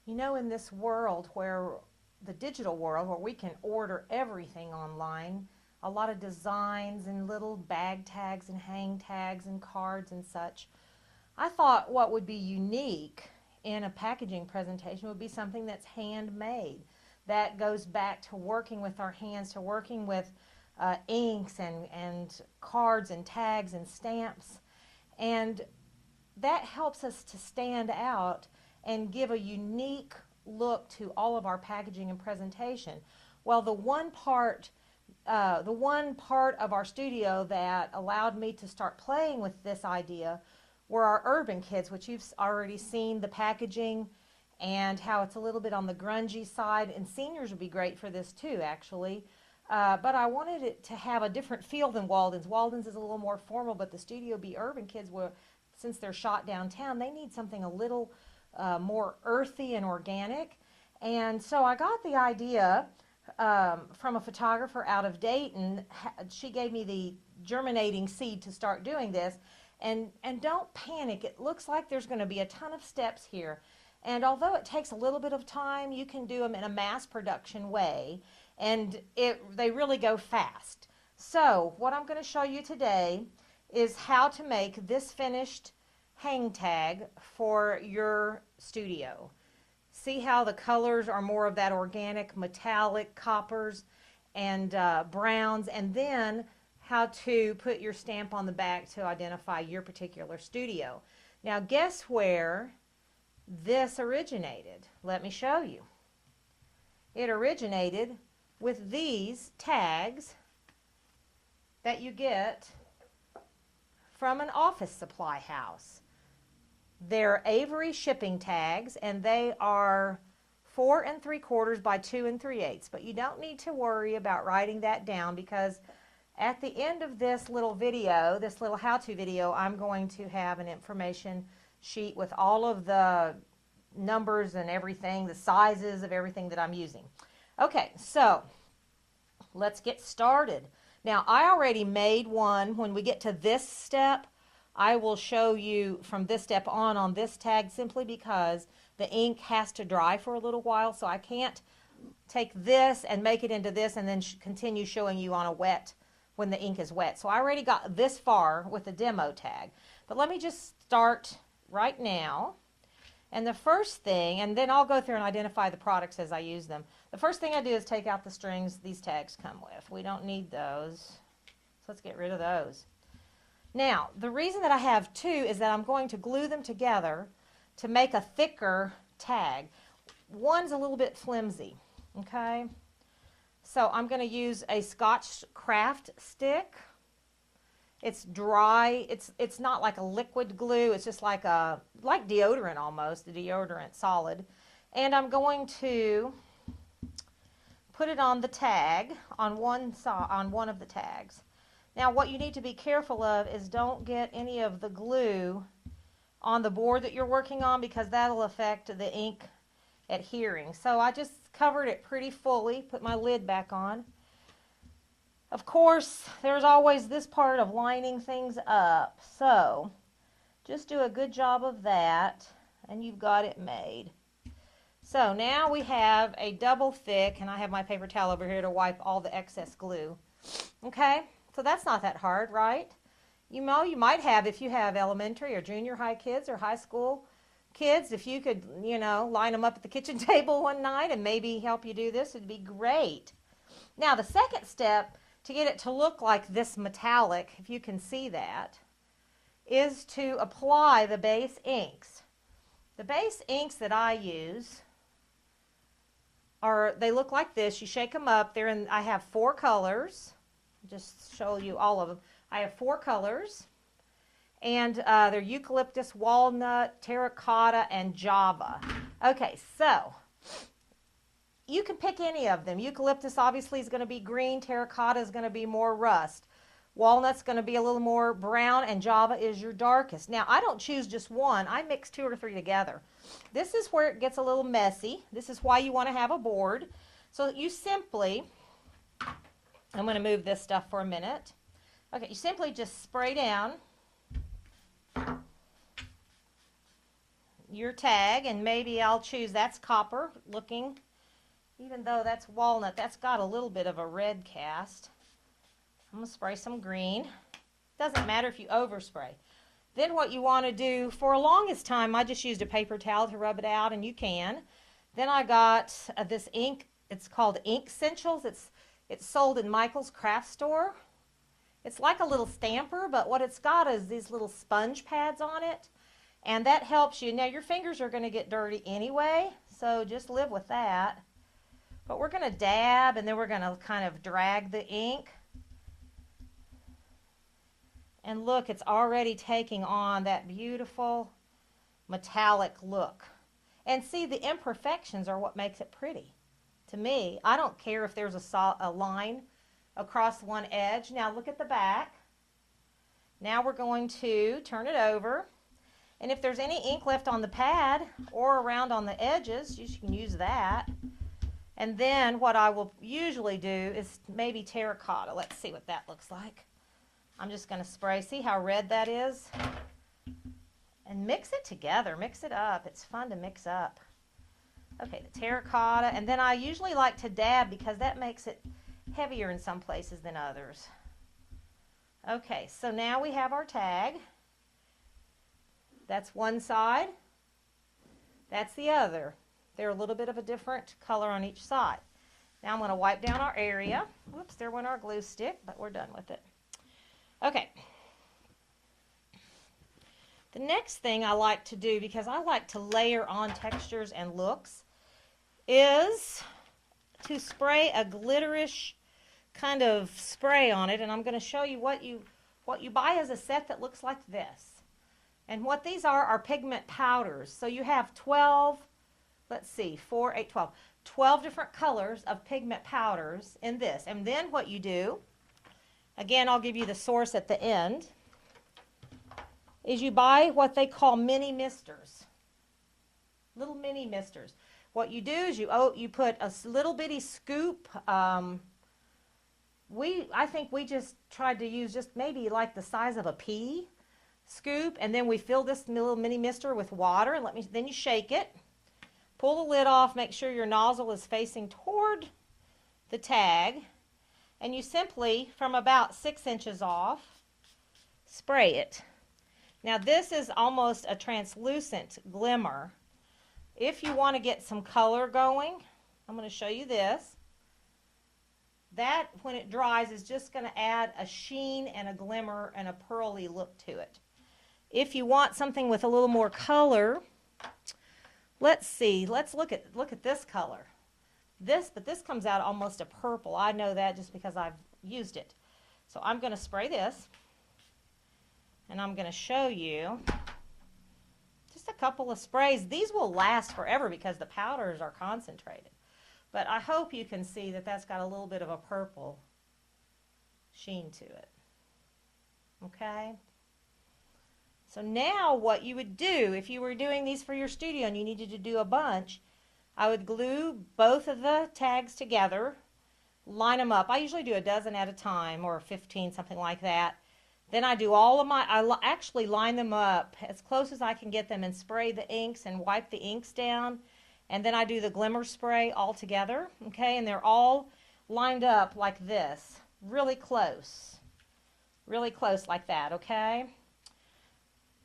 You know, in this world where the digital world where we can order everything online, a lot of designs and little bag tags and hang tags and cards and such, I thought what would be unique in a packaging presentation would be something that's handmade, that goes back to working with our hands, to working with inks and cards and tags and stamps. And that helps us to stand out and give a unique look to all of our packaging and presentation. Well, the one part of our studio that allowed me to start playing with this idea were our urban kids, which you've already seen the packaging and how it's a little bit on the grungy side, and seniors would be great for this too, actually. But I wanted it to have a different feel than Walden's. Walden's is a little more formal, but the Studio B urban kids were, since they're shot downtown, they need something a little more earthy and organic. And so I got the idea from a photographer out of Dayton. She gave me the germinating seed to start doing this. And don't panic. It looks like there's going to be a ton of steps here. And although it takes a little bit of time, you can do them in a mass production way. And they really go fast. So what I'm going to show you today is how to make this finished hang tag for your studio. See how the colors are more of that organic metallic coppers and browns, and then how to put your stamp on the back to identify your particular studio. Now guess where this originated? Let me show you. It originated with these tags that you get from an office supply house. They're Avery shipping tags, and they are 4 3/4 by 2 3/8. But you don't need to worry about writing that down, because at the end of this little video, this little how-to video, I'm going to have an information sheet with all of the numbers and everything, the sizes of everything that I'm using. Okay, so let's get started. Now, I already made one. When we get to this step, I will show you from this step on this tag, simply because the ink has to dry for a little while, so I can't take this and make it into this and then continue showing you on a wet, when the ink is wet. So I already got this far with the demo tag. But let me just start right now. And the first thing, and then I'll go through and identify the products as I use them. The first thing I do is take out the strings these tags come with. We don't need those, so let's get rid of those. Now, the reason that I have two is that I'm going to glue them together to make a thicker tag. One's a little bit flimsy, okay? So I'm going to use a Scotch craft stick. It's dry. It's not like a liquid glue. It's just like deodorant almost, a deodorant solid. And I'm going to put it on the tag, on one of the tags. Now, what you need to be careful of is don't get any of the glue on the board that you're working on, because that'll affect the ink adhering. So I just covered it pretty fully, put my lid back on. Of course, there's always this part of lining things up, so just do a good job of that and you've got it made. So now we have a double thick, and I have my paper towel over here to wipe all the excess glue. Okay, so that's not that hard, right? You know, you might have, if you have elementary or junior high kids or high school kids, if you could, you know, line them up at the kitchen table one night and maybe help you do this, it'd be great. Now the second step, to get it to look like this metallic, if you can see that, is to apply the base inks. The base inks that I use they look like this. You shake them up. I have 4 colors. Just show you all of them. I have 4 colors, and they're eucalyptus, walnut, terracotta, and java. Okay, so you can pick any of them. Eucalyptus obviously is going to be green, terracotta is going to be more rust, walnut's going to be a little more brown, and java is your darkest. Now, I don't choose just one. I mix 2 or 3 together. This is where it gets a little messy. This is why you want to have a board. So you simply, I'm going to move this stuff for a minute. Okay, you simply just spray down your tag, and maybe I'll choose, that's copper looking, even though that's walnut, that's got a little bit of a red cast. I'm going to spray some green. Doesn't matter if you overspray. Then what you want to do, for the longest time, I just used a paper towel to rub it out, and you can. Then I got this ink. It's called Ink Essentials. It's sold in Michael's craft store. It's like a little stamper, but what it's got is these little sponge pads on it, and that helps you. Now, your fingers are going to get dirty anyway, so just live with that. But we're going to dab, and then we're going to kind of drag the ink. And look, it's already taking on that beautiful metallic look. And see, the imperfections are what makes it pretty. To me, I don't care if there's a line across one edge. Now look at the back. Now we're going to turn it over. And if there's any ink left on the pad or around on the edges, you can use that. And then what I will usually do is maybe terracotta. Let's see what that looks like. I'm just going to spray. See how red that is? And mix it together. Mix it up. It's fun to mix up. Okay, the terracotta. And then I usually like to dab because that makes it heavier in some places than others. Okay, so now we have our tag. That's one side. That's the other. They're a little bit of a different color on each side. Now I'm going to wipe down our area. Whoops, there went our glue stick, but we're done with it. Okay. The next thing I like to do, because I like to layer on textures and looks, is to spray a glitterish kind of spray on it. And I'm going to show you what you buy as a set that looks like this. And what these are pigment powders. So you have 12, let's see, 4, 8, 12. 12 different colors of pigment powders in this. And then what you do, again, I'll give you the source at the end, is you buy what they call mini misters. Little mini misters. What you do is you put a little bitty scoop. I think we just tried to use just maybe like the size of a pea scoop, and then we fill this little mini mister with water, and then you shake it. Pull the lid off, make sure your nozzle is facing toward the tag, and you simply, from about 6 inches off, spray it. Now this is almost a translucent glimmer. If you want to get some color going, I'm going to show you this. That, when it dries, is just going to add a sheen and a glimmer and a pearly look to it. If you want something with a little more color, let's see. Let's look at this color. But this comes out almost a purple. I know that just because I've used it. So I'm going to spray this, and I'm going to show you just a couple of sprays. These will last forever because the powders are concentrated. But I hope you can see that that's got a little bit of a purple sheen to it. Okay? So now what you would do, if you were doing these for your studio and you needed to do a bunch, I would glue both of the tags together, line them up. I usually do a dozen at a time, or 15, something like that. Then I do all of I actually line them up as close as I can get them and spray the inks and wipe the inks down. And then I do the glimmer spray all together, okay? And they're all lined up like this, really close like that, okay?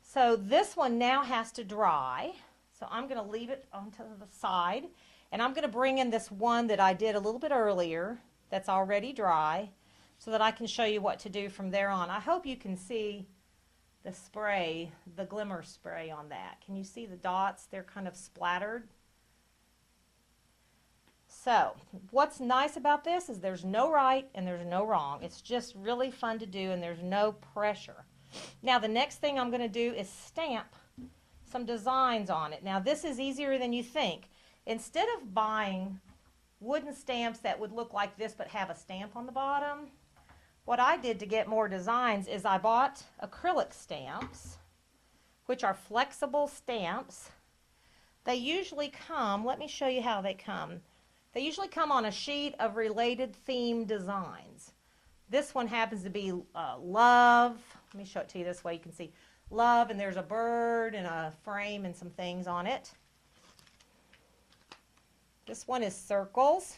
So this one now has to dry. So I'm going to leave it onto the side, and I'm going to bring in this one that I did a little bit earlier that's already dry so that I can show you what to do from there on. I hope you can see the spray, the glimmer spray on that. Can you see the dots? They're kind of splattered. So what's nice about this is there's no right and there's no wrong. It's just really fun to do, and there's no pressure. Now the next thing I'm going to do is stamp some designs on it. Now this is easier than you think. Instead of buying wooden stamps that would look like this but have a stamp on the bottom, what I did to get more designs is I bought acrylic stamps, which are flexible stamps. They usually come, let me show you how they come. They usually come on a sheet of related theme designs. This one happens to be love. Let me show it to you this way you can see. love, and there's a bird and a frame and some things on it. This one is circles.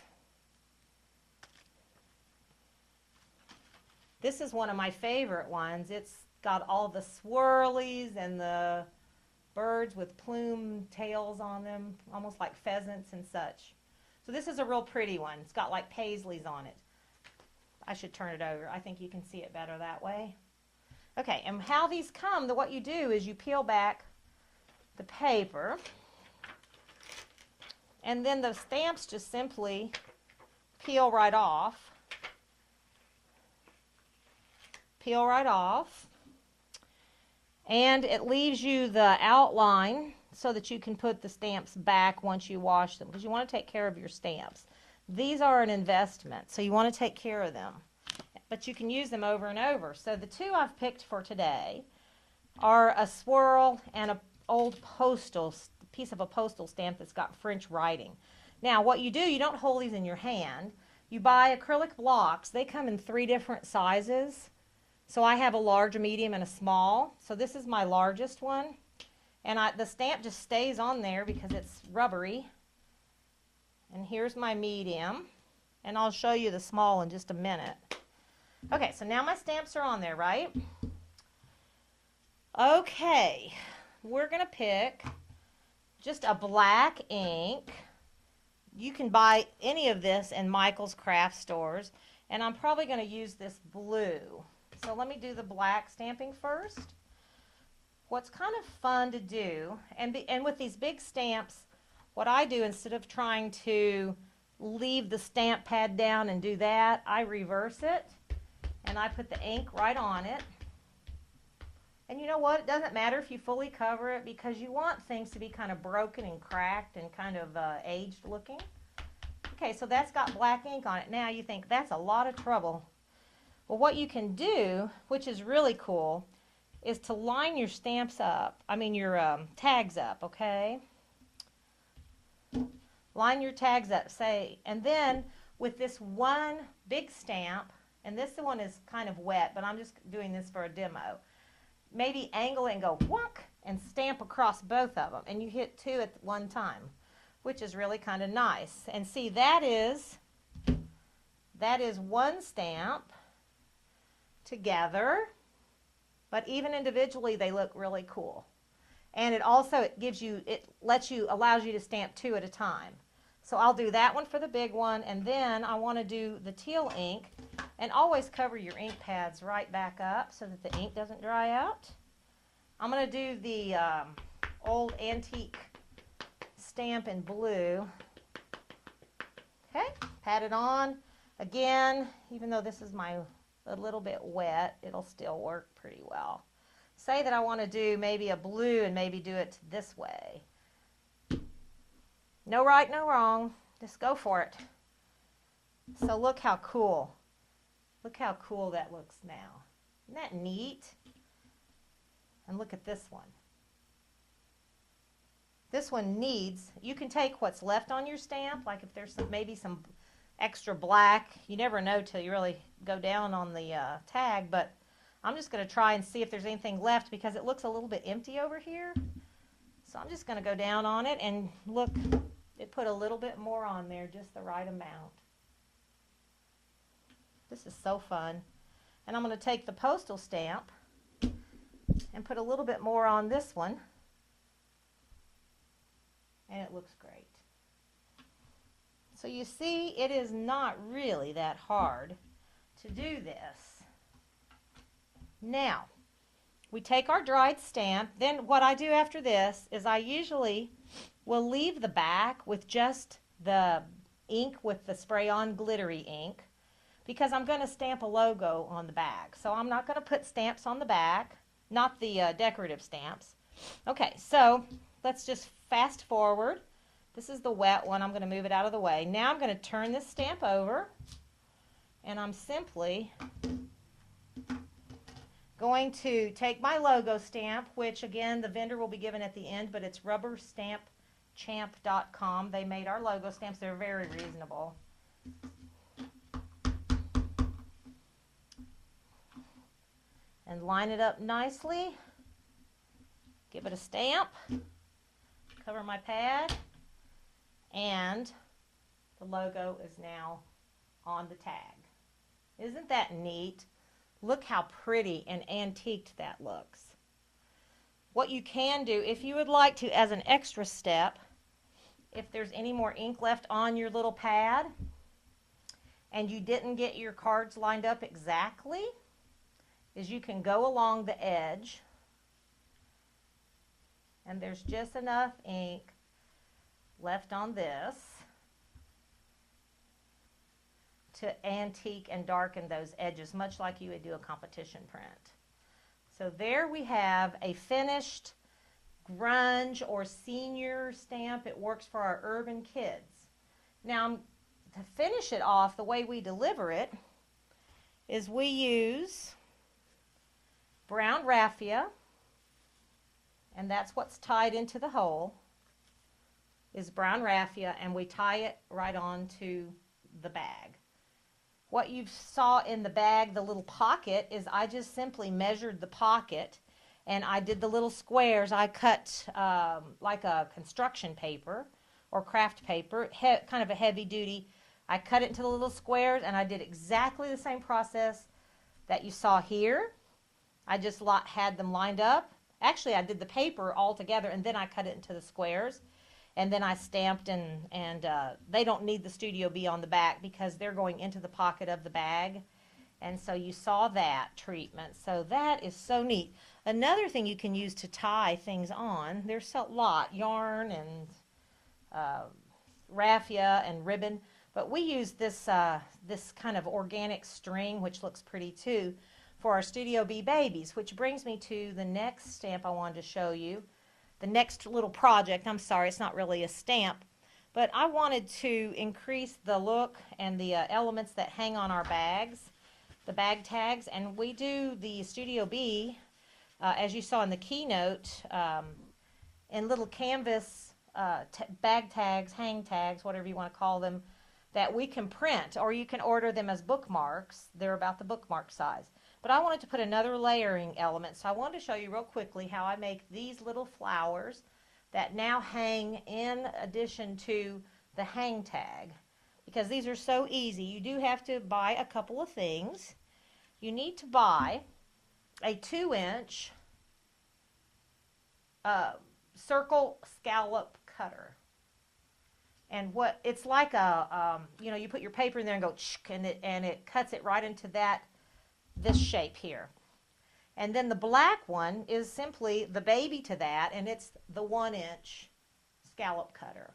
This is one of my favorite ones. It's got all the swirlies and the birds with plume tails on them, almost like pheasants and such. So this is a real pretty one. It's got like paisleys on it. I should turn it over. I think you can see it better that way. Okay, and how these come, what you do is you peel back the paper, and then the stamps just simply peel right off. Peel right off. And it leaves you the outline so that you can put the stamps back once you wash them, because you want to take care of your stamps. These are an investment, so you want to take care of them. But you can use them over and over. So the two I've picked for today are a swirl and an old piece of a postal stamp that's got French writing. Now what you do, you don't hold these in your hand. You buy acrylic blocks. They come in 3 different sizes. So I have a large, a medium, and a small. So this is my largest one. And the stamp just stays on there because it's rubbery. And here's my medium. And I'll show you the small in just a minute. Okay, so now my stamps are on there, right? Okay, we're going to pick just a black ink. You can buy any of this in Michael's craft stores. And I'm probably going to use this blue. So let me do the black stamping first. What's kind of fun to do, and with these big stamps, what I do instead of trying to leave the stamp pad down and do that, I reverse it and I put the ink right on it. And you know what? It doesn't matter if you fully cover it because you want things to be kind of broken and cracked and kind of aged looking. Okay, so that's got black ink on it. Now you think that's a lot of trouble. Well, what you can do, which is really cool, is to line your stamps up, your tags up, okay? Line your tags up, and then with this one big stamp, and this one is kind of wet, but I'm just doing this for a demo, maybe angle it and go whonk and stamp across both of them, and you hit 2 at one time, which is really kind of nice. And see, that is one stamp together, but even individually they look really cool. And it also allows you to stamp 2 at a time. So I'll do that one for the big one, and then I want to do the teal ink, and always cover your ink pads right back up so that the ink doesn't dry out. I'm going to do the old antique stamp in blue. Okay, pat it on. Again, even though this is a little bit wet, it'll still work pretty well. Say that I want to do maybe a blue and maybe do it this way. No right, no wrong. Just go for it. So look how cool. Look how cool that looks now. Isn't that neat? And look at this one. This one needs, you can take what's left on your stamp, like if there's maybe some extra black. You never know till you really go down on the tag, but I'm just going to try and see if there's anything left because it looks a little bit empty over here. So I'm just going to go down on it and look, it put a little bit more on there, just the right amount. This is so fun. And I'm going to take the postal stamp and put a little bit more on this one. And it looks great. So you see, it is not really that hard to do this. Now, we take our dried stamp. Then what I do after this is I usually will leave the back with just the ink with the spray-on glittery ink because I'm going to stamp a logo on the back. So I'm not going to put stamps on the back, not the decorative stamps. Okay, so let's just fast forward. This is the wet one. I'm going to move it out of the way. Now I'm going to turn this stamp over, and I'm simply going to take my logo stamp, which again the vendor will be given at the end, but it's rubberstampchamp.com. They made our logo stamps. They're very reasonable. And line it up nicely. give it a stamp, cover my pad, and the logo is now on the tag. Isn't that neat? Look how pretty and antiqued that looks. What you can do, if you would like to, as an extra step, if there's any more ink left on your little pad and you didn't get your cards lined up exactly, is you can go along the edge, and there's just enough ink left on this to antique and darken those edges, much like you would do a competition print. So there we have a finished grunge or senior stamp. It works for our urban kids. Now, to finish it off, the way we deliver it is we use brown raffia, and that's what's tied into the hole, is brown raffia, and we tie it right onto the bag. What you saw in the bag, the little pocket, is I just simply measured the pocket and I did the little squares. I cut like a construction paper or craft paper, kind of a heavy duty. I cut it into the little squares, and I did exactly the same process that you saw here. I just had them lined up. Actually, I did the paper all together, and then I cut it into the squares. And then I stamped, and they don't need the Studio B on the back because they're going into the pocket of the bag. And so you saw that treatment. So that is so neat. Another thing you can use to tie things on, there's a lot, yarn and raffia and ribbon. But we use this, this kind of organic string, which looks pretty too, for our Studio B babies, which brings me to the next stamp I wanted to show you. The next little project. I'm sorry, it's not really a stamp, but I wanted to increase the look and the elements that hang on our bags, the bag tags, and we do the Studio B, as you saw in the keynote, in little canvas bag tags, hang tags, whatever you want to call them, that we can print, or you can order them as bookmarks. They're about the bookmark size. But I wanted to put another layering element, so I wanted to show you real quickly how I make these little flowers that now hang in addition to the hang tag. Because these are so easy, you do have to buy a couple of things. You need to buy a 2-inch circle scallop cutter. And what it's like a, you know, you put your paper in there and go, and it cuts it right into this shape here. And then the black one is simply the baby to that, and it's the 1-inch scallop cutter.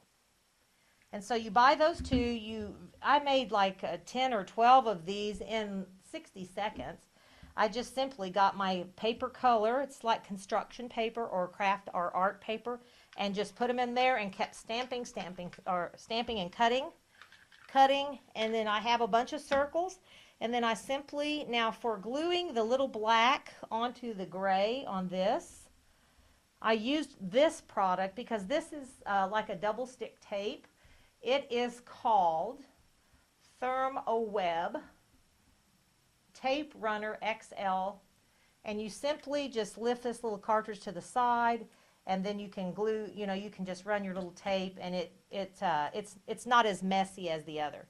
And so you buy those two. I made like 10 or 12 of these in 60 seconds. I just simply got my paper color, it's like construction paper or craft or art paper, and just put them in there and kept stamping and cutting, and then I have a bunch of circles. And then I simply, now for gluing the little black onto the gray on this, I used this product because this is like a double stick tape. It is called ThermoWeb Tape Runner XL. And you simply just lift this little cartridge to the side, and then you can glue, you know, you can just run your little tape, and it's not as messy as the other.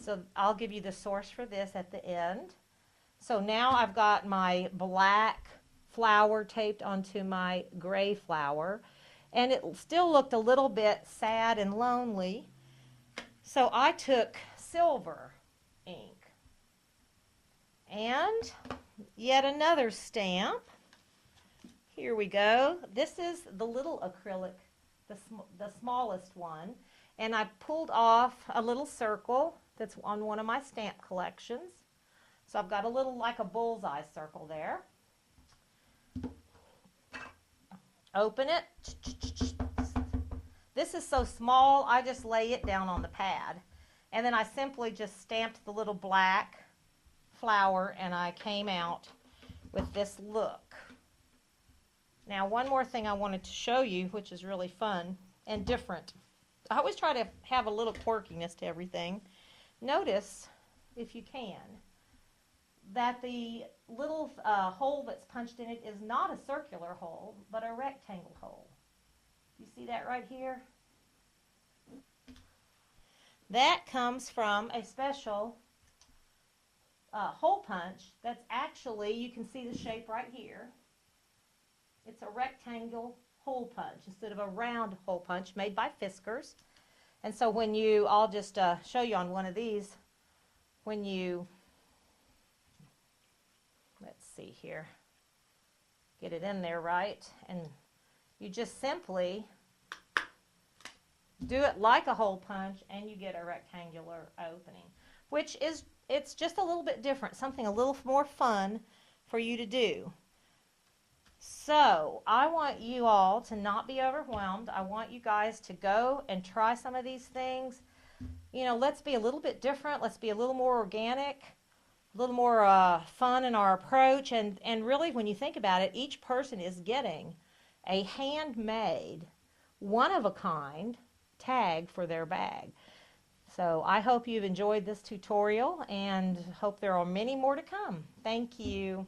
So I'll give you the source for this at the end. So now I've got my black flower taped onto my gray flower, and it still looked a little bit sad and lonely. So I took silver ink and yet another stamp. Here we go. This is the little acrylic, the smallest one, and I pulled off a little circle that's on one of my stamp collections. So I've got a little, like a bullseye circle there. Open it. This is so small, I just lay it down on the pad. And then I simply just stamped the little black flower, and I came out with this look. Now, one more thing I wanted to show you, which is really fun and different. I always try to have a little quirkiness to everything. Notice, if you can, that the little hole that's punched in it is not a circular hole, but a rectangle hole. You see that right here? That comes from a special hole punch that's actually, you can see the shape right here. It's a rectangle hole punch instead of a round hole punch made by Fiskars. And so when you, I'll just show you on one of these, when you, let's see here, get it in there right, and you just simply do it like a hole punch and you get a rectangular opening, which is, it's just a little bit different, something a little more fun for you to do. So I want you all to not be overwhelmed. I want you guys to go and try some of these things. You know, let's be a little bit different. Let's be a little more organic, a little more fun in our approach. And really, when you think about it, each person is getting a handmade, one-of-a-kind tag for their bag. So I hope you've enjoyed this tutorial and hope there are many more to come. Thank you.